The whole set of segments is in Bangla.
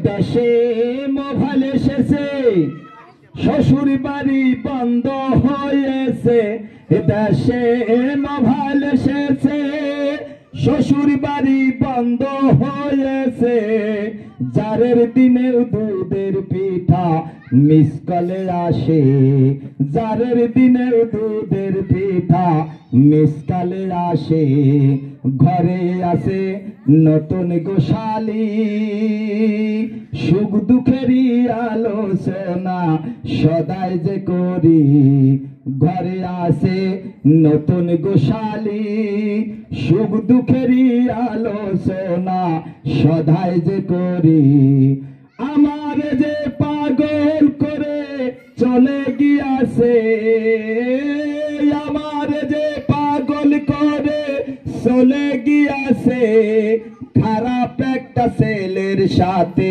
দেশে মোবাইল এসেছে, শ্বশুর বাড়ি বন্ধ হয়েছে। দেশে মোবাইল এসেছে, শ্বশুর বাড়ি বন্ধ হয়েছে। জারের দিনেও দুধের পিঠা মিস কলে আসে, জারের দিনেও দুধের পিঠা মিস কলে আসে। ঘরে আছে নতুন গোশালী, সুখ দুঃখেরই আলোচনা সদাই যে করি। ঘরে আছে নতুন গোশালী, সুখ দুঃখেরই আলোচনা সদাই যে করি। আমার যে পাগল করে চলে গিয়াছে, আমার যে পাগল করে চলে গিয়াছে। খারাপ একটা ছেলের সাথে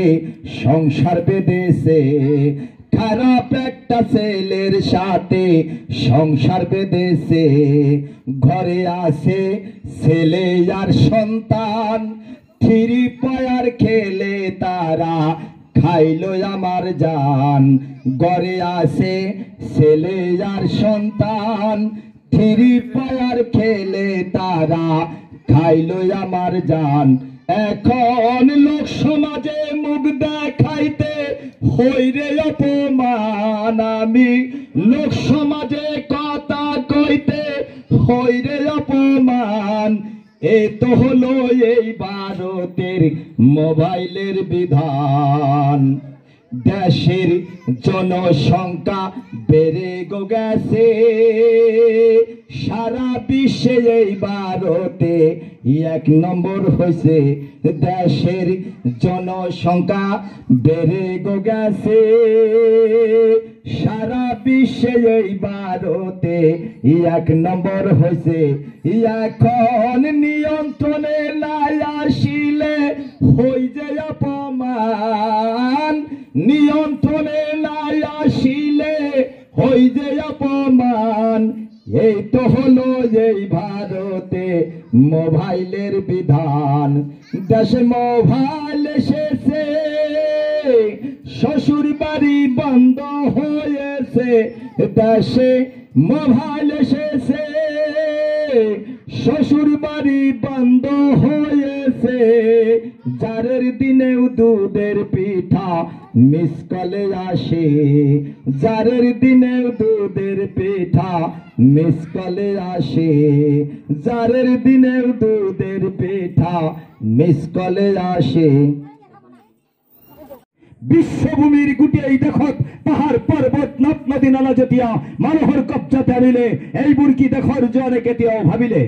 সংসার বেঁধেছে, খারাপ একটা ছেলের সাথে সংসার বেঁধেছে। ঘরে আছে ছেলে আর সন্তান, থ্রি পয়ার খেলে তারা খাইলো আমার জান। ঘরে আছে ছেলে আর সন্তান, থ্রি পয়ার খেলে তারা খাইলো আমার জান। এখন লোক সমাজে মুখ দেখাইতে হইরে অপমান, আমি লোক সমাজে কথা কইতে হইরে অপমান। এ তো হলো এই ভারতের মোবাইলের বিধান। দেশের জনসংখ্যা বেড়ে গেছে, সারা বিশ্বে এই ভারতে 1 নম্বর হয়েছে। দেশের জনসংখ্যা বেড়ে গেছে, সারা বিশ্বে এই ভারতে 1 নম্বর হয়েছে। এখন নিয়ন্ত্রণে নাই আসিলে হই যে অপমান, নিয়ন্ত্রণে নাই আসিলে হই যে অপমান। এই তো হলো এই ভারতে মোবাইলের বিধান। দেশে মোবাইল এসেছে, শ্বশুর বাড়ি বন্ধ হয়েছে। দেশে মোবাইল এসেছে, শ্বশুর বাড়ি বন্ধ হয়েছে। জারের দিনেও দুধের পিঠা মিস কলে আসে, জারের দিনেও দুধের পিঠা মিস কলে আসে। জারের দিনেও দুধের পিঠা মিস কলে আসে। বিশ্বভূমির গুটিয়াই দেখত পাহাড় পর্বত নদ নদী নালা যেতিয়া মানুহৰ কব্জাতে আনিলে, এইবোৰ কি দেশৰ জনে কেতিয়াও ভাবিলে?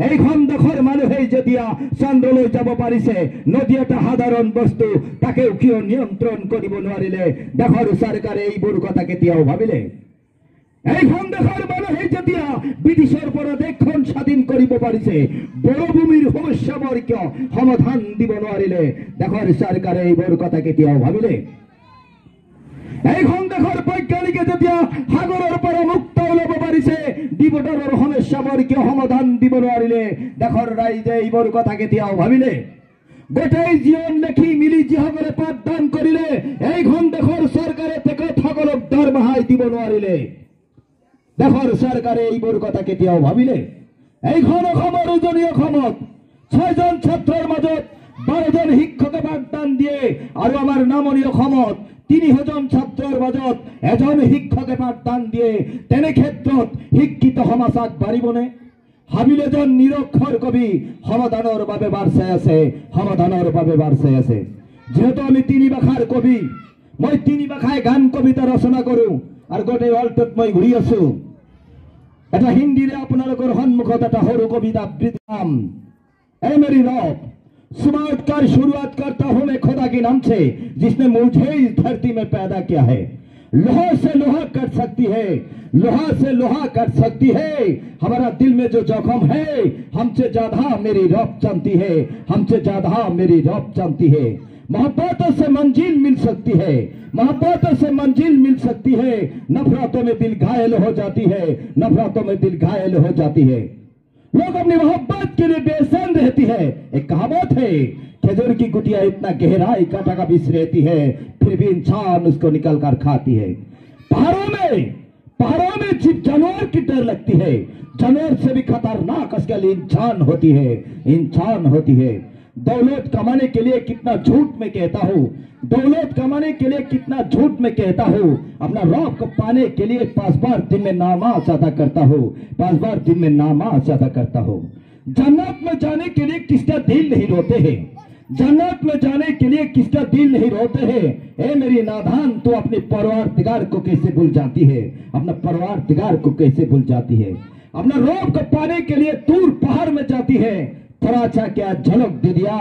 এইখন দেশৰ মানুহে যেতিয়া চন্দ্ৰলৈ যাব পাৰিছে, নদী এটা সাধাৰণ বস্তু, তাকেও কিয় নিয়ন্ত্ৰণ কৰিব নোৱাৰিলে? দেশৰ চৰকাৰে এইবোৰ কথা কেতিয়াও ভাবিলে? এইখন দেশৰ মানুহে যেতিয়া ব্ৰিটিছৰ পৰা দেশখন স্বাধীন কৰিব পাৰিছে, বড়ভূমিৰ সমস্যাবোৰ কিয় সমাধান দিব নোৱাৰিলে? দেশৰ চৰকাৰে এইবোৰ কথা কেতিয়াও ভাবিলে? এইখন দেশৰ বৈজ্ঞানিকে যেতিয়া সাগৰৰ পৰা মুক্ত ওলাব পাৰিছে, ডিব্ৰুগড়ৰ সমস্যাবোৰ কিয় সমাধান দিব নোৱাৰিলে? দেশৰ ৰাইজে এইবোৰ কথা কেতিয়াও ভাবিলে? গোটেই জীৱন লেখি মিলি যিসকলে পাঠদান কৰিলে, এইখন দেশৰ চৰকাৰে তেখেতসকলক দৰমহাই দিব নোৱাৰিলে। দেশৰ চৰকাৰে এইবোৰ কথা কেতিয়াও ভাবিলে? এইখন অসমৰ উজনি অসমত 6জন ছাত্ৰৰ মাজত 12জন শিক্ষকে পাঠদান দিয়ে, আৰু আমাৰ নামনি অসমত 300জন ছাত্ৰৰ মাজত 1জন শিক্ষকে পাঠদান দিয়ে। তেনে ক্ষেত্ৰত শিক্ষিত সমাজ আগবাঢ়িবনে? হাবিল এজন নিৰক্ষৰ কবি সমাধানৰ বাবে বাৰচাই আছে, সমাধানৰ বাবে বাৰচাই আছে। যেহেতু আমি 3 ভাষাৰ কবি, মই 3 ভাষায় গান কবিতা ৰচনা কৰো, আৰু গোটেই ৱৰ্ল্ডত মই ঘূৰি আছো। এটা হিন্দীৰে আপোনালোকৰ সন্মুখত এটা সৰু কবিতা আবৃত্তি কৰিম। ऐ मेरी रौब, स्मार्ट कर शुरुआत करता हूं मैं खुदा के नाम से, जिसने मुझे इस धरती में पैदा किया है। लोहा से लोहा कर सकती है, लोहा से लोहा कर सकती है। हमारा दिल में जो जोखम है, हमसे ज्यादा मेरी रौब जानती है, हमसे ज्यादा मेरी रौब जानती है। मोहब्बतों से मंजिल मिल सकती है, मोहब्बतों से मंजिल मिल सकती है। नफरतों में दिल घायल हो जाती है, नफरतों में दिल घायल हो जाती है। लोग अपनी मोहब्बत के लिए बेचैन रहती है। एक कहावत है, खजूर की गुटिया इतना गहराई कांटा का विष रहती है, फिर भी इंसान उसको निकल कर खाती है। पहाड़ों में जीव जानवर की डर लगती है, जानवर से भी खतरनाक उसके लिए इंसान होती है। दौलत कमाने के लिए कितना झूठ मैं कहता हूँ, दौलत कमाने के लिए कितना झूठ मैं कहता हूँ। अपना रब को पाने के लिए 5 बार दिन में नमाज अदा करता हूँ, 5 बार दिन में नमाज अदा करता हूँ। जन्नत में जाने के लिए किसका दिल नहीं रोते हैं, जन्नत में जाने के लिए किसका दिल नहीं रोते हैं। ए मेरी नादान, तू अपने परवरदिगार को कैसे भूल जाती है, अपना परवरदिगार को कैसे भूल जाती है। अपना रब को पाने के लिए दूर पहाड़ में जाती है, थोड़ा सा क्या झलक दे दिया,